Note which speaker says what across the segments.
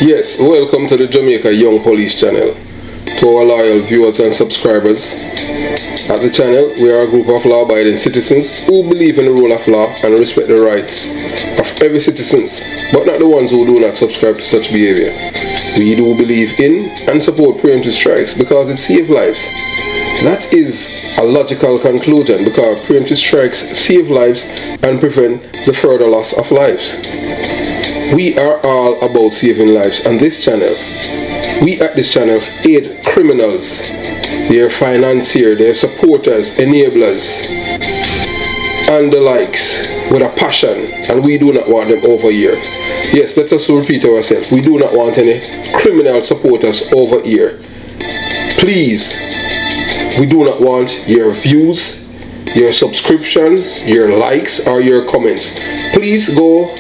Speaker 1: Yes, welcome to the Jamaica Young Police channel. To our loyal viewers and subscribers, at the channel we are a group of law-abiding citizens who believe in the rule of law and respect the rights of every citizen, but not the ones who do not subscribe to such behavior. We do believe in and support preemptive strikes because it saves lives. That is a logical conclusion because preemptive strikes save lives and prevent the further loss of lives. We are all about saving lives on this channel. We at this channel aid criminals, their financiers, their supporters, enablers, and the likes with a passion, and we do not want them over here. Yes, let us repeat ourselves. We do not want any criminal supporters over here. Please, we do not want your views, your subscriptions, your likes, or your comments. Please go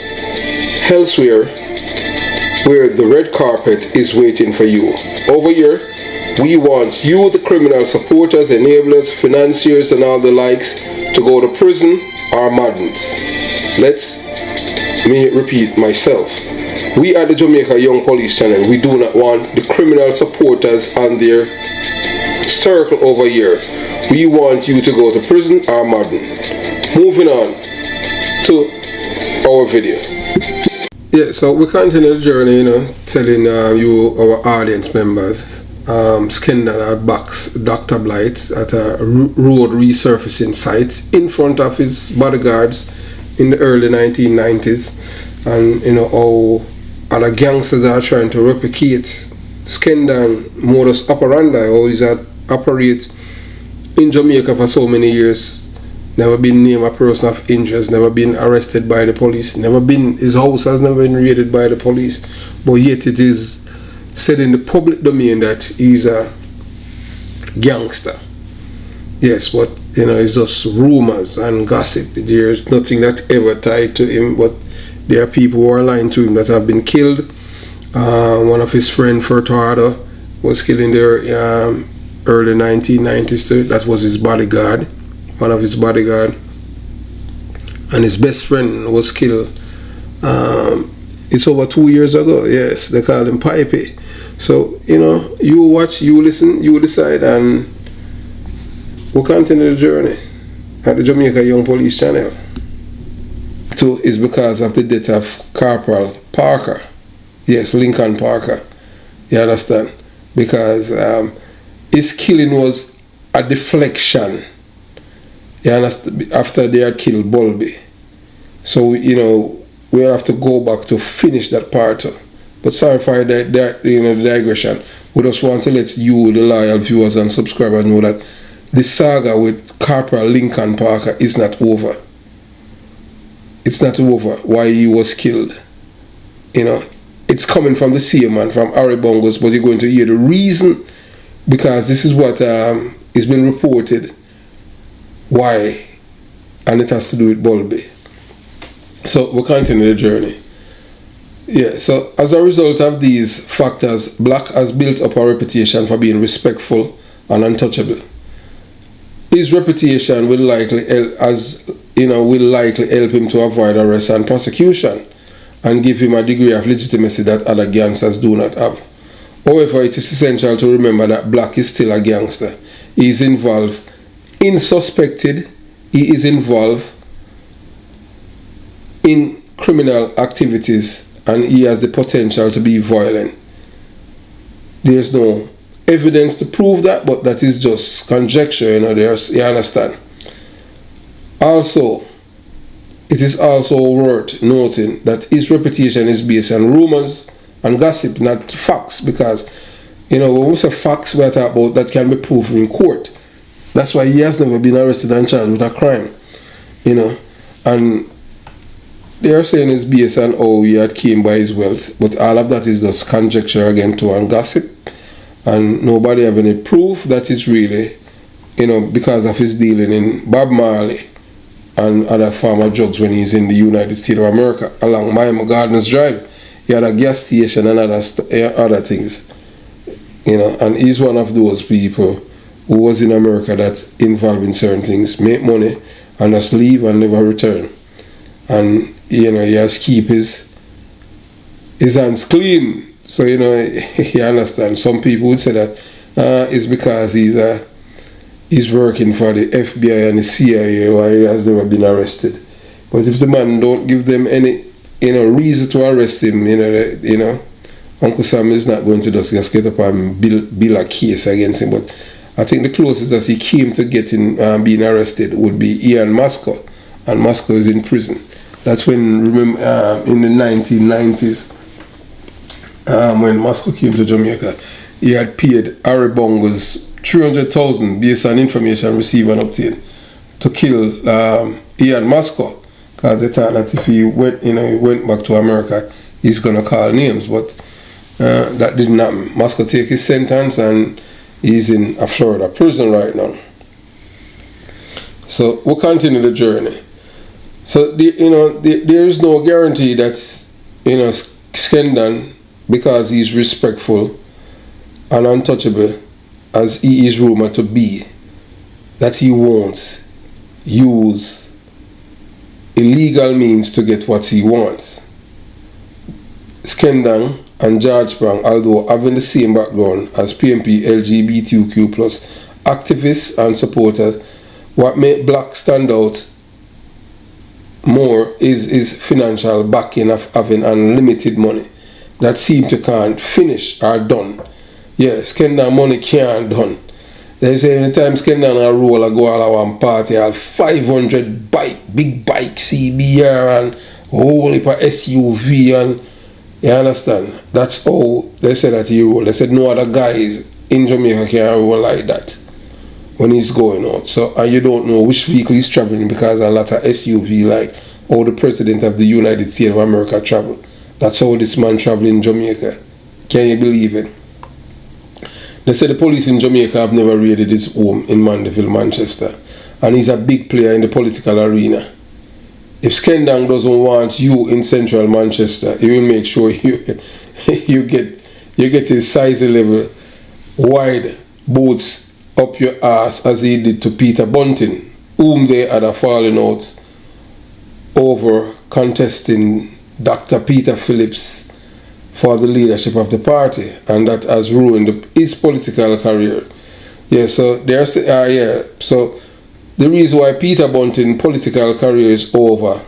Speaker 1: elsewhere where the red carpet is waiting for you. Over here, we want you, the criminal supporters, enablers, financiers, and all the likes, to go to prison or Modus. Let me repeat myself. We at the Jamaica Young Police channel, we do not want the criminal supporters and their circle over here. We want you to go to prison or Modus. Moving on to our video. Yeah, so we continue the journey, telling you, our audience members, Skeng Don at Box Dr. Blight at a road resurfacing site in front of his bodyguards in the early 1990s, and how other gangsters are trying to replicate Skeng Don modus operandi, how he's operate in Jamaica for so many years. Never been named a person of interest, never been arrested by the police, his house has never been raided by the police, but yet it is said in the public domain that he's a gangster. Yes, but it's just rumors and gossip. There's nothing that ever tied to him, but there are people who are lying to him that have been killed. One of his friends, Furtado, was killed in the early 1990s too. That was his bodyguard. One of his bodyguard, and his best friend was killed. It's over 2 years ago. Yes, they call him Pipey. So you watch, you listen, you decide, and we'll continue the journey at the Jamaica Young Police channel. Two is because of the death of Corporal Parker. Yes, Lincoln Parker. You understand? Because his killing was a deflection. You understand? After they had killed Bulby. So we'll have to go back to finish that part. But sorry for the digression. We just want to let you, the loyal viewers and subscribers, know that the saga with Corporal Lincoln Parker is not over. It's not over why he was killed. It's coming from the same man, from Harry Bongos, but you're going to hear the reason, because this is what is been reported. Why? And it has to do with Bulby. So we'll continue the journey. Yeah, so as a result of these factors, Black has built up a reputation for being respectful and untouchable. His reputation will likely help him to avoid arrest and prosecution, and give him a degree of legitimacy that other gangsters do not have. However, it is essential to remember that Black is still a gangster. He is involved suspected, he is involved in criminal activities, and he has the potential to be violent. There's no evidence to prove that, but that is just conjecture, you understand. Also, it is also worth noting that his reputation is based on rumors and gossip, not facts, because when we say facts, we're talking about that can be proven in court. That's why he has never been arrested and charged with a crime, and they are saying it's based on how he had came by his wealth, but all of that is just conjecture again too, and gossip, and nobody have any proof that it's really, because of his dealing in Bob Marley and other form of drugs when he's in the United States of America, along Miami Gardens Drive. He had a gas station and other things, and he's one of those people who was in America that involved in certain things, make money, and just leave and never return. And he has to keep his hands clean, So you know, you understand. Some people would say that it's because he's working for the FBI and the CIA, why he has never been arrested. But if the man don't give them any reason to arrest him, Uncle Sam is not going to just get up and build a case against him. But I think the closest that he came to getting being arrested would be Ian Masco, and Masco is in prison. That's when, remember, in the 1990s, when Masco came to Jamaica, he had paid Harry Bongos $300,000 based on information received and obtained to kill Ian Masco, because they thought that if he went back to America, he's gonna call names. But that didn't happen. Masco take his sentence and he's in a Florida prison right now. So we'll continue the journey. So there is no guarantee that Skeng Don, because he's respectful and untouchable as he is rumored to be, that he won't use illegal means to get what he wants. Skeng Don and George Brown, although having the same background as PMP LGBTQ plus activists and supporters, what made blacks stand out more is financial backing of having unlimited money that seem to can't finish or done. Yes, Skeng Don money can't done. They say anytime Skeng Don a roll a go all a one party, all 500 big bike CBR and a whole heap of SUV, and you understand? That's how they said that he roll. They said no other guys in Jamaica can roll like that when he's going out. So, and you don't know which vehicle he's traveling, because a lot of SUV, like how the President of the United States of America travel. That's how this man travel in Jamaica. Can you believe it? They said the police in Jamaica have never raided his home in Mandeville, Manchester, and he's a big player in the political arena. If Skeng Don doesn't want you in central Manchester, he will make sure you get his size 11 wide boots up your ass, as he did to Peter Bunting, whom they had a falling out over contesting Dr. Peter Phillips for the leadership of the party, and that has ruined his political career. Yeah, so so the reason why Peter Bunting political career is over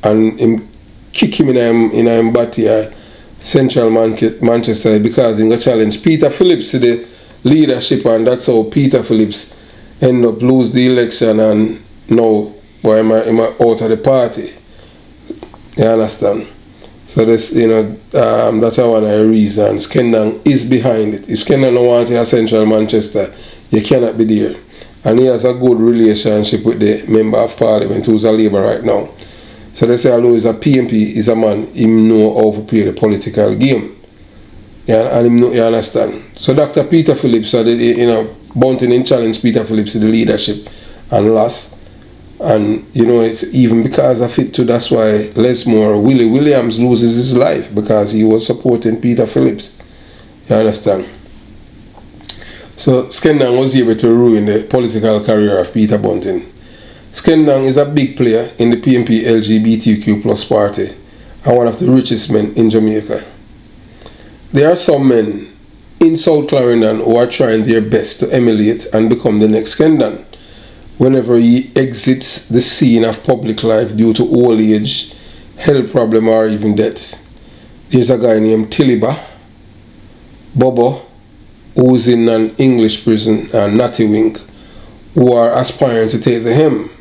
Speaker 1: and him kick him in a body central Manchester, because he got challenge Peter Phillips to the leadership, and that's how Peter Phillips end up lose the election, and now why am I out of the party? You understand? So this, that's one of the reasons. Skeng Don is behind it. If Skeng Don don't want a central Manchester, you cannot be there. And he has a good relationship with the Member of Parliament who's a Labour right now. So they say, although he's a PMP, he's a man, he know how to play the political game. Yeah, and him know, you understand. So Dr. Peter Phillips, Bunting in challenge Peter Phillips to the leadership and lost. And it's even because of it too, that's why Willie Williams loses his life, because he was supporting Peter Phillips. You understand? So Skeng Don was able to ruin the political career of Peter Bunting. Skeng Don is a big player in the PMP LGBTQ plus party and one of the richest men in Jamaica. There are some men in South Clarendon who are trying their best to emulate and become the next Skeng Don whenever he exits the scene of public life due to old age, health problem, or even death. There's a guy named Tiliba, Bobo, who's in an English prison, and Natty Wink, who are aspiring to take the helm.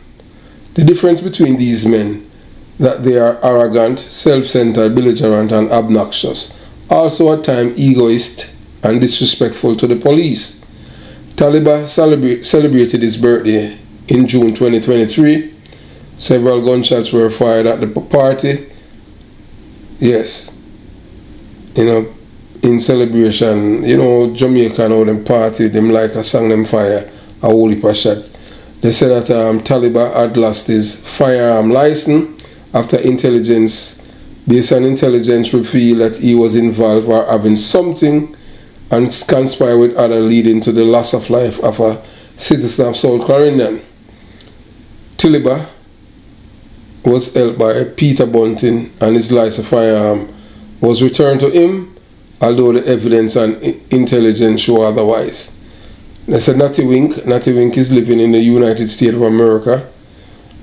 Speaker 1: The difference between these men, that they are arrogant, self-centered, belligerent, and obnoxious, also at times egoist and disrespectful to the police. Taliba celebrated his birthday in June 2023. Several gunshots were fired at the party. Yes. In celebration, Jamaica and all them party, them like a song, them fire a whole heap of shot. They said that Taliban had lost his firearm license after based on intelligence revealed that he was involved or having something and conspire with others, leading to the loss of life of a citizen of South Clarendon. Taliban was held by Peter Bunting, and his license firearm was returned to him although the evidence and intelligence show otherwise. They said Natty Wink is living in the United States of America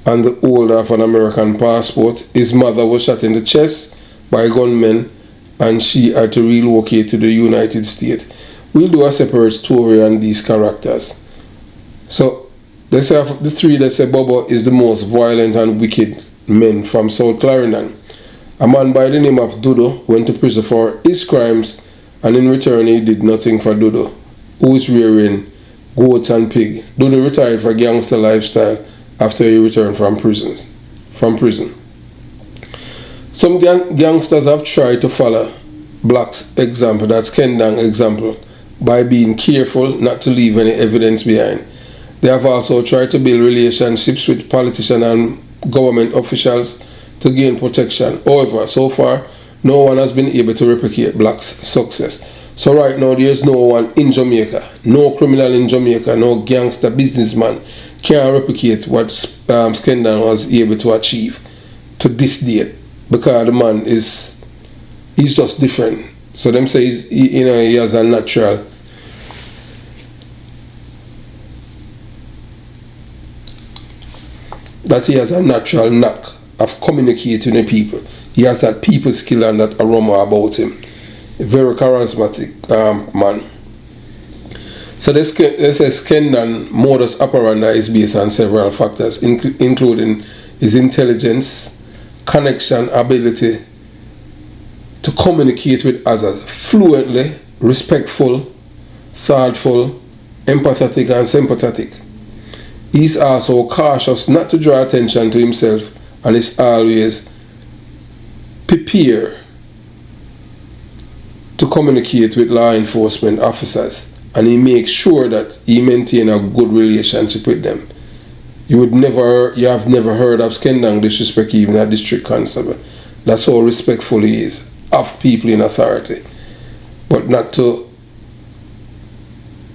Speaker 1: and the holder of an American passport. His mother was shot in the chest by gunmen and she had to relocate to the United States. We'll do a separate story on these characters. So they say of the three, they say Bubba is the most violent and wicked man from South Clarendon. A man by the name of Dodo went to prison for his crimes, and in return he did nothing for Dodo, who is rearing goats and pig. Dodo retired for gangster lifestyle after he returned from prison. Some gangsters have tried to follow Black's example, that's Skeng Don example, by being careful not to leave any evidence behind. They have also tried to build relationships with politicians and government officials to gain protection. However, so far, no one has been able to replicate Black's success. So right now, there's no one in Jamaica, no criminal in Jamaica, no gangster businessman can replicate what Skeng Don was able to achieve to this date, because the man he's just different. So them say he has a natural knack of communicating with people. He has that people skill and that aroma about him. A very charismatic man. So this says Skeng Don modus operandi is based on several factors, including his intelligence, connection, ability to communicate with others fluently, respectful, thoughtful, empathetic, and sympathetic. He's also cautious not to draw attention to himself and is always prepared to communicate with law enforcement officers, and he makes sure that he maintains a good relationship with them. You have never heard of Skeng Don disrespect even a district constable. That's how respectful he is of people in authority, but not to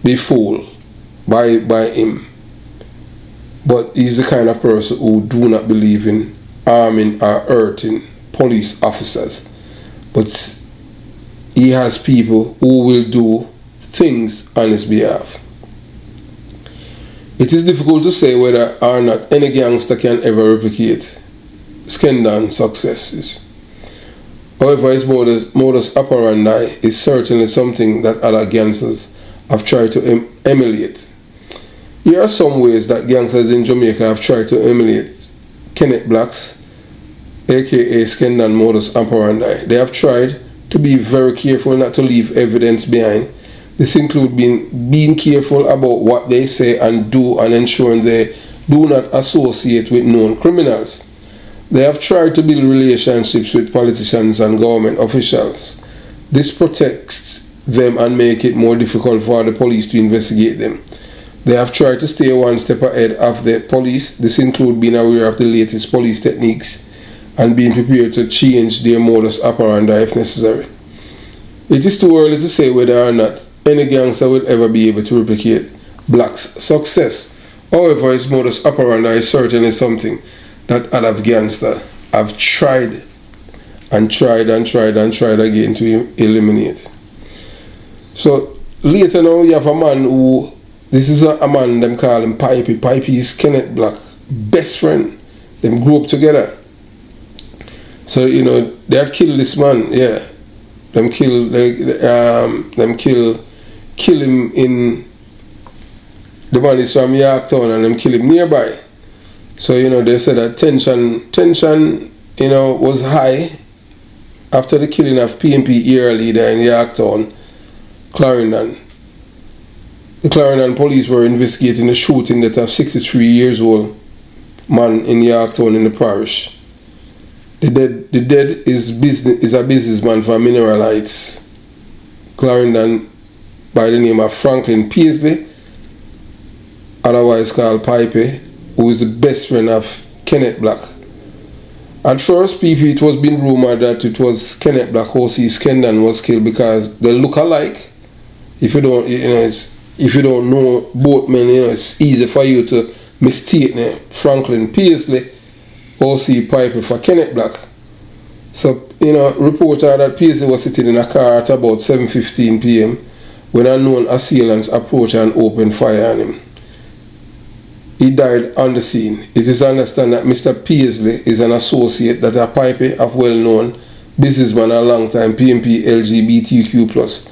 Speaker 1: be fooled by him. But he's the kind of person who do not believe in harming or hurting police officers. But he has people who will do things on his behalf. It is difficult to say whether or not any gangster can ever replicate Skeng Don's successes. However, his modus operandi is certainly something that other gangsters have tried to emulate. Here are some ways that gangsters in Jamaica have tried to emulate Kenneth Black's, aka Skeng Don modus operandi. They have tried to be very careful not to leave evidence behind. This includes being careful about what they say and do, and ensuring they do not associate with known criminals. They have tried to build relationships with politicians and government officials. This protects them and makes it more difficult for the police to investigate them. They have tried to stay one step ahead of the police. This includes being aware of the latest police techniques and being prepared to change their modus operandi if necessary. It is too early to say whether or not any gangster will ever be able to replicate Black's success. However, his modus operandi is certainly something that other gangsters have tried and tried again to eliminate. So later now you have a man who, this is a man, them call him Pipey. Pipey is Kenneth Black best friend. Them grew up together. So they had killed this man, yeah. Them kill him in, the man is from Yorktown, and them kill him nearby. So they said that tension was high after the killing of PNP era leader in Yorktown, Clarendon. The Clarendon police were investigating the shooting death of 63 years old man in Yorktown in the parish. The dead is a businessman for mineralites, Clarendon, by the name of Franklin Paisley, otherwise called Pipey, who is the best friend of Kenneth Black. At first, it was being rumored that it was Kenneth Black who Skeng Don was killed because they look alike. If you don't know both men, it's easy for you to mistake Franklin Paisley or see Pipey for Kenneth Black. So, reports are that Paisley was sitting in a car at about 7:15 p.m. when unknown assailants approached and opened fire on him. He died on the scene. It is understood that Mr. Paisley is an associate that a Pipey of well-known businessman and long-time PMP LGBTQ+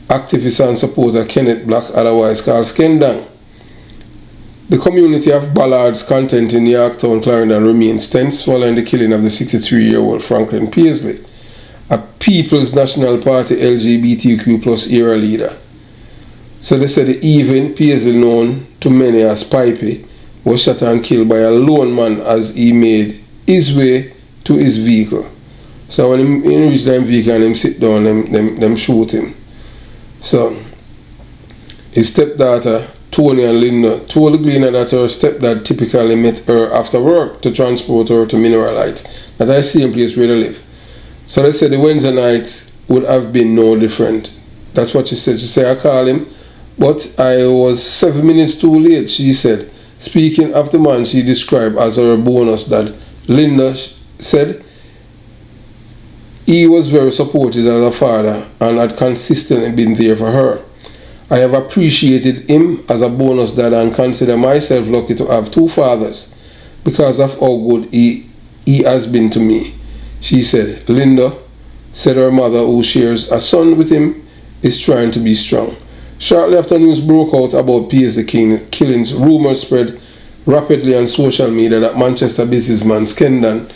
Speaker 1: activist and supporter Kenneth Black, otherwise called Skeng Don. The community of Ballard's content in Yorktown, Clarendon remains tense following the killing of the 63-year-old Franklin Paisley, a People's National Party LGBTQ+ era leader. So they said the even Paisley, known to many as Pipey, was shot and killed by a lone man as he made his way to his vehicle. So when he reached that vehicle and him sit down, them shoot him. So his stepdaughter Tony and Linda told the Gleaner that her stepdad typically met her after work to transport her to Mineral Heights, that I same place where they live. So they said the Wednesday night would have been no different. That's what she said. She said, I called him, but I was 7 minutes too late, she said. Speaking of the man she described as her bonus dad, Linda said he was very supportive as a father and had consistently been there for her. I have appreciated him as a bonus dad and consider myself lucky to have two fathers because of how good he has been to me, she said. Linda said her mother, who shares a son with him, is trying to be strong. Shortly after news broke out about Paisley killings, rumors spread rapidly on social media that Manchester businessman Skeng Don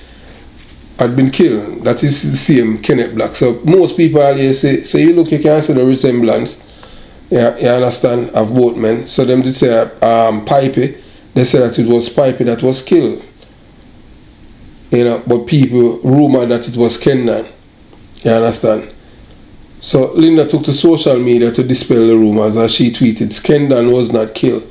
Speaker 1: had been killed. That is the same Kenneth Black. So most people always say, so you look, you can see the resemblance, yeah, you understand, of both men. So them did say Pipey, they said that it was Pipey that was killed. But people rumored that it was Skeng Don. You understand? So Linda took to social media to dispel the rumors as she tweeted, Skeng Don was not killed.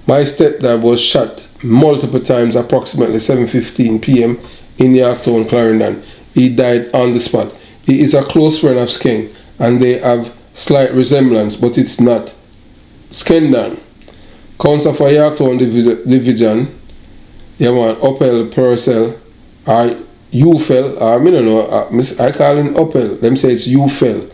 Speaker 1: My stepdad was shot multiple times approximately 7:15 p.m. in Yorktown, Clarendon. He died on the spot. He is a close friend of Skeng and they have slight resemblance, but it's not Skeng Don. Council for Yorktown Division, Uppel, Purcell, or Ufel, or I don't know, I call him Uppel, them say it's Ufel.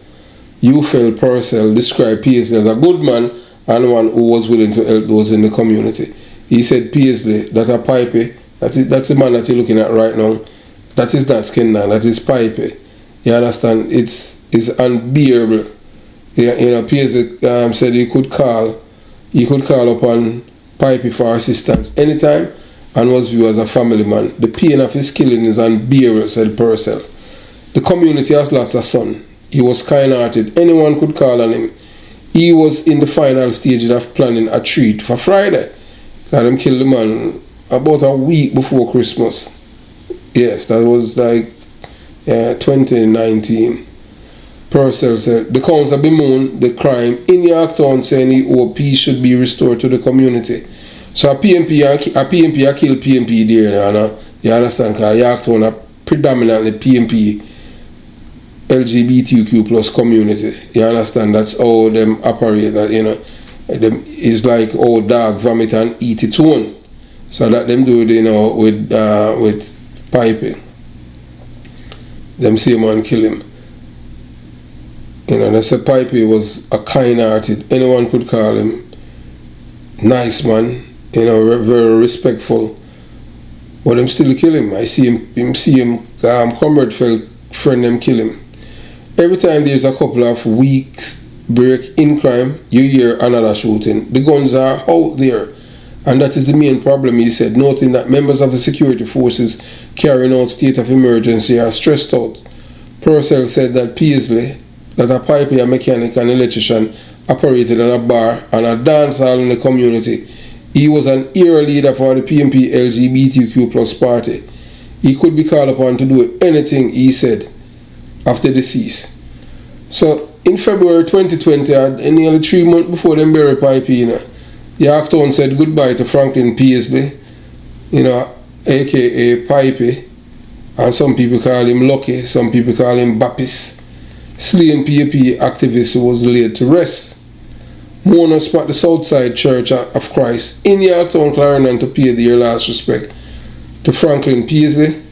Speaker 1: Ufel Purcell described Paisley as a good man and one who was willing to help those in the community. He said Paisley, that a Pipey, that's the man that you're looking at right now, that is not Skeng Don, that is Pipey. You understand? It's unbearable. Paisley said he could call upon Pipey for assistance anytime and was viewed as a family man. The pain of his killing is unbearable, said Purcell. The community has lost a son. He was kind-hearted. Anyone could call on him. He was in the final stages of planning a treat for Friday. Got him killed the man about a week before Christmas. Yes, that was like 2019. Purcell said the council bemoaned the crime in Yorktown, saying he hoped peace should be restored to the community. So a PMP killed PMP there, you understand? Because Yorktown are predominantly PMP LGBTQ+ community. You understand? That's how them operate. It's like old dog vomit and eat its own. So that them do it, with Pipey. Them same man kill him. They said Pipey was a kind-hearted. Anyone could call him. Nice man. Very respectful. But them still kill him. I see him comrade friend them kill him. Every time there's a couple of weeks break in crime, you hear another shooting. The guns are out there. And that is the main problem, he said, noting that members of the security forces carrying out state of emergency are stressed out. Purcell said that Paisley, that a Pipey, a mechanic and electrician, operated in a bar and a dance hall in the community. He was an era leader for the PMP LGBTQ+ party. He could be called upon to do anything, he said, after decease. So in February 2020, nearly 3 months before them buried Pipey, Yorktown said goodbye to Franklin Paisley, aka Pipey, and some people call him Lucky, some people call him Baptist. Slain PAP activist who was laid to rest. Mourners at the Southside Church of Christ in Yorktown, Clarendon to pay their last respect to Franklin Paisley.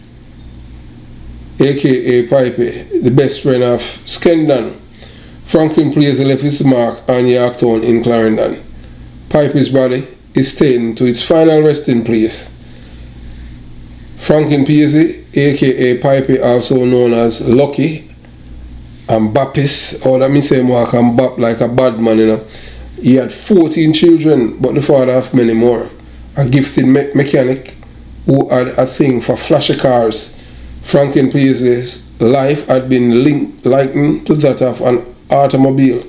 Speaker 1: aka Pipey, the best friend of Skeng Don. Franklin Paisley left his mark on Yorktown in Clarendon. Pipey's body is taken to its final resting place. Franklin Paisley, aka Pipey, also known as Lucky and Baptist, or that means say walk and bap like a bad man, you know. He had 14 children, but the father of many more. A gifted mechanic who had a thing for flashy cars. Franklin Paisley's life had been likened to that of an automobile.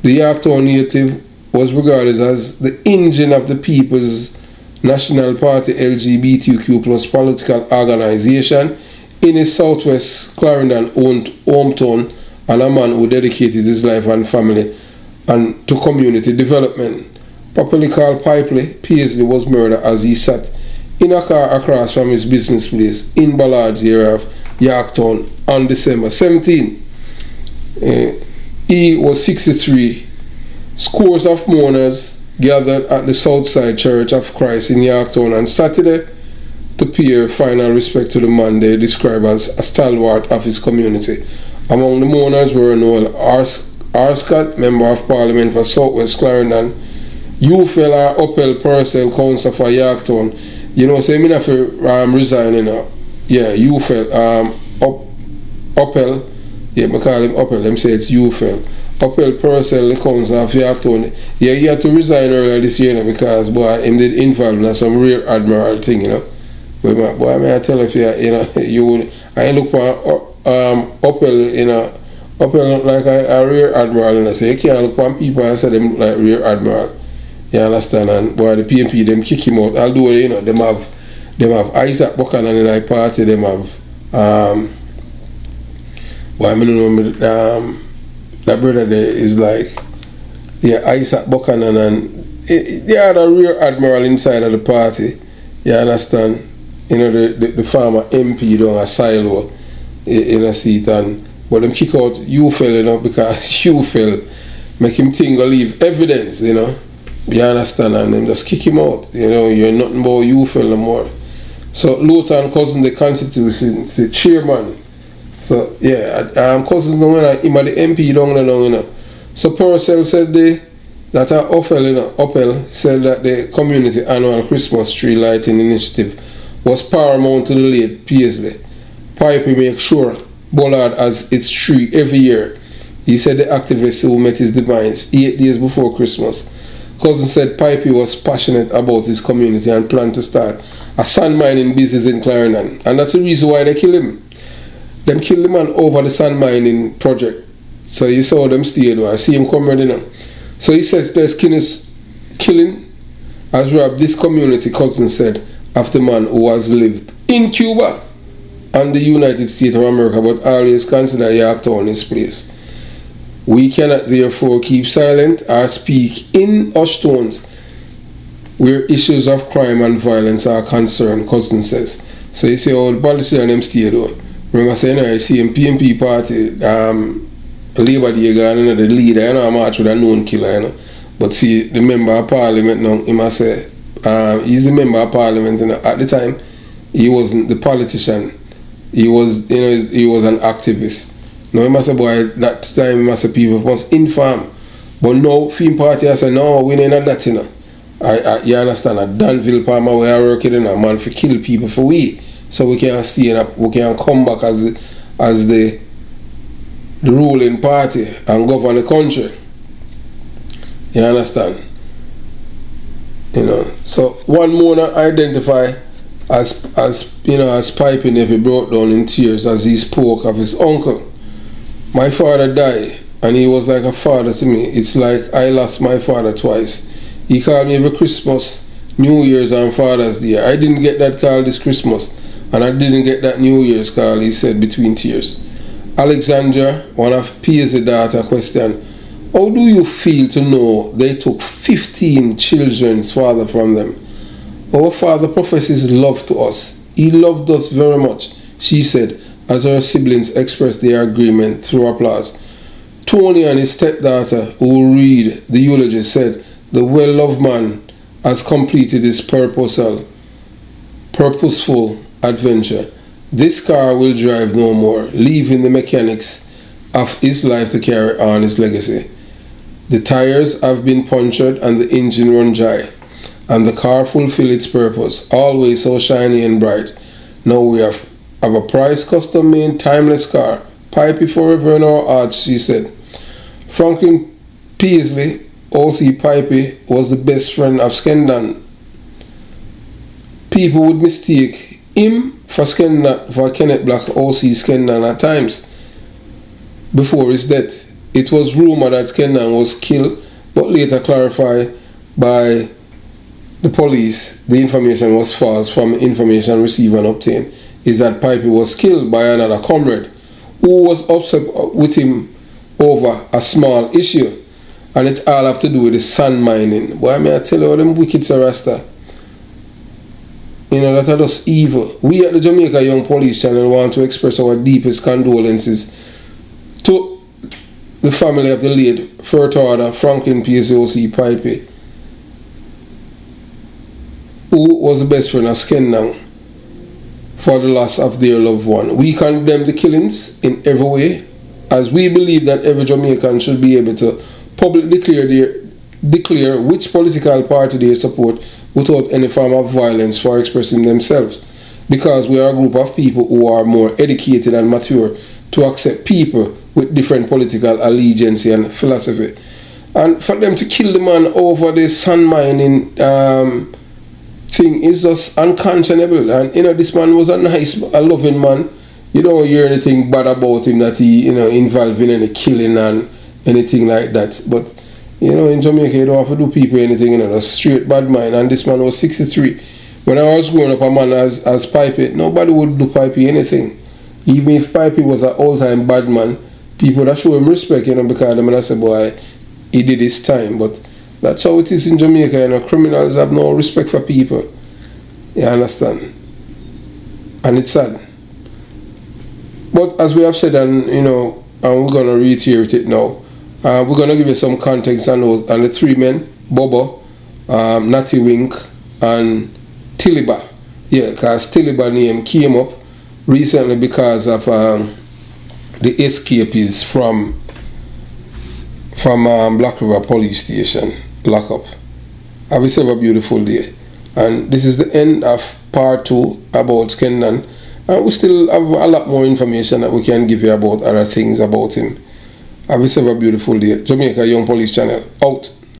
Speaker 1: The Yorktown native was regarded as the engine of the People's National Party LGBTQ plus political organization in his southwest Clarendon owned hometown, and a man who dedicated his life and family and to community development. Popularly called Pipey, Paisley was murdered as he sat in a car across from his business place in Ballard's area of Yorktown on December 17. He was 63. Scores of mourners gathered at the Southside Church of Christ in Yorktown on Saturday to pay final respect to the man they describe as a stalwart of his community. Among the mourners were Noel Arscott, Member of Parliament for Southwest Clarendon, UFL or Upel Purcell, Councillor for Yorktown. You know, say me have to resign, you know. Yeah, UFL, Upel, yeah, I call him Upel, them say it's UFL. Upel Purcell, the Councillor of Yorktown. Yeah, he had to resign earlier this year, you know, because, boy, him did involved in some rear admiral thing, you know. But, boy, may I tell you know, I look for Upel, you know, Upel like a rear admiral, and I say, you can't look for people and say them look like rear admiral. You understand? And boy, the PNP, them kick him out. Although, you know, them have Isaac Buchanan in that party, them have, boy, I don't know, that brother there is like, yeah, Isaac Buchanan, and they had a rear admiral inside of the party. You understand? You know, the former MP down a silo in a seat, and but them kick out UFL, you know, because UFL make him think or leave evidence, you know. You understand? And them just kick him out. You know, you're nothing but UFL no more. So Luton Cousin, the constituency chairman. So yeah, Cousins know when him at the MP down there, you know. So Purcell said that Upel said that the community annual Christmas tree lighting initiative was paramount to the late Paisley. Pipey make sure Ballard has its tree every year. He said the activist who met his demise 8 days before Christmas. Cousin said Pipey was passionate about his community and planned to start a sand mining business in Clarendon. And that's the reason why they killed him. Them killed the man over the sand mining project. So you saw them stay there. I see him come ready now. So he says there's killing has robbed this community, Cousin said, of the man who has lived in Cuba and the United States of America, but always consider Yorktown his place. We cannot therefore keep silent or speak in hushed tones where issues of crime and violence are concerned, Cousin says. So you see all the policy and them stay though. Remember saying, I see him PNP party, Labour Day gone, you know, the leader, you know, I march with a known killer, you know. But see, the member of parliament now, he must say, he's the member of parliament, you know. At the time, he wasn't the politician. He was, you know, he was an activist. Now, he must say, boy, that time, he must say, people must inform. But now, Film Party, I say, no, we ain't that, you know. You understand, at Danville, Palmer, where I work, you know, man, for kill people for we. So we can stay up, we can come back as the ruling party and govern the country. You understand? You know. So one more identify as you know, as Pipey never broke down in tears as he spoke of his uncle. My father died and he was like a father to me. It's like I lost my father twice. He called me every Christmas, New Year's and Father's Day. I didn't get that call this Christmas. And I didn't get that New Year's call, he said between tears. Alexandra, one of Paisley's daughter, questioned, how do you feel to know they took 15 children's father from them? Our father professes love to us. He loved us very much, she said, as her siblings expressed their agreement through applause. Tony and his stepdaughter, who read the eulogy, said, the well-loved man has completed his purposeful adventure. This car will drive no more, leaving the mechanics of his life to carry on his legacy. The tires have been punctured and the engine run dry, and the car fulfilled its purpose, always so shiny and bright. Now we have a prize, custom-made, timeless car. Pipey forever in our hearts, she said. Franklin Peasley, O.C. Pipey, was the best friend of Skeng Don. People would mistake him for Kenneth Black, O.C. Skeng Don at times. Before his death, it was rumored that Skeng Don was killed, but later clarified by the police the information was false from information received and obtained, is that Pipey was killed by another comrade who was upset with him over a small issue, and it all have to do with the sand mining. Boy, may I tell you, all them wicked Rasta, you know, that are just evil. We at the Jamaica Young Police Channel want to express our deepest condolences to the family of the late First Order Franklin P.C. Pipey, who was the best friend of Skeng Don, for the loss of their loved one. We condemn the killings in every way, as we believe that every Jamaican should be able to publicly declare which political party they support without any form of violence for expressing themselves, because we are a group of people who are more educated and mature to accept people with different political allegiance and philosophy. And for them to kill the man over the sand mining thing is just unconscionable. And you know, this man was a nice, a loving man. You don't hear anything bad about him, that he, you know, involved in any killing and anything like that. But you know, in Jamaica you don't have to do people anything, you know, a straight bad mind. And this man was 63. When I was growing up, a man as Pipey, nobody would do Pipey anything. Even if Pipey was an all-time bad man, people that show him respect, you know, because them and I say, boy, he did his time. But that's how it is in Jamaica, you know. Criminals have no respect for people. You understand? And it's sad. But as we have said, and you know, and we're gonna reiterate it now. We're gonna give you some context on those, and the three men, Bobo, Natty Wink, and Tiliba. Yeah, because Tiliba name came up recently because of the escapees from Black River Police Station lockup. Have yourself a beautiful day. And this is the end of part 2 about Skeng Don. And we still have a lot more information that we can give you about other things about him. Have yourself a beautiful day. Jamaica Young Police Channel, out.